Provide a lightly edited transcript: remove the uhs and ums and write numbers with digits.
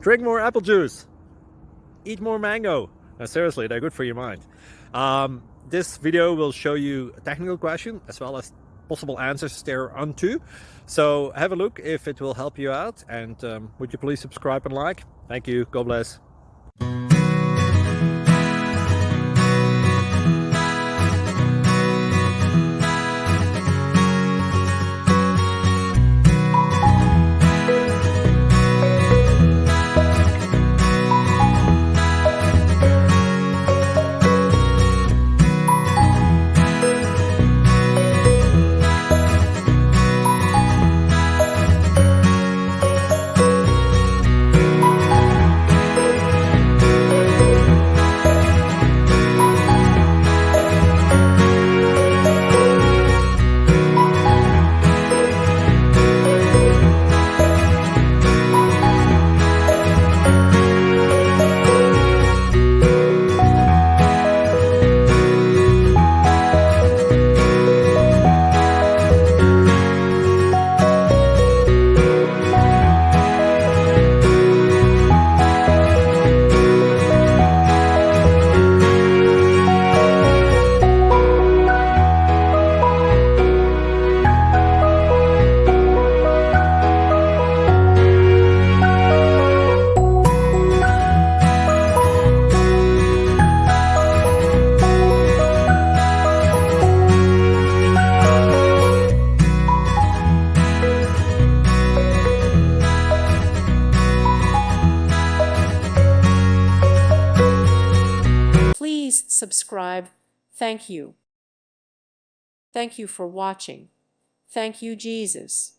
Drink more apple juice. Eat more mango. No, seriously, they're good for your mind. This video will show you a technical question as well as possible answers thereunto. So have a look if it will help you out, and would you please subscribe and like? Thank you. God bless. Please subscribe. Thank you. Thank you for watching. Thank you, Jesus.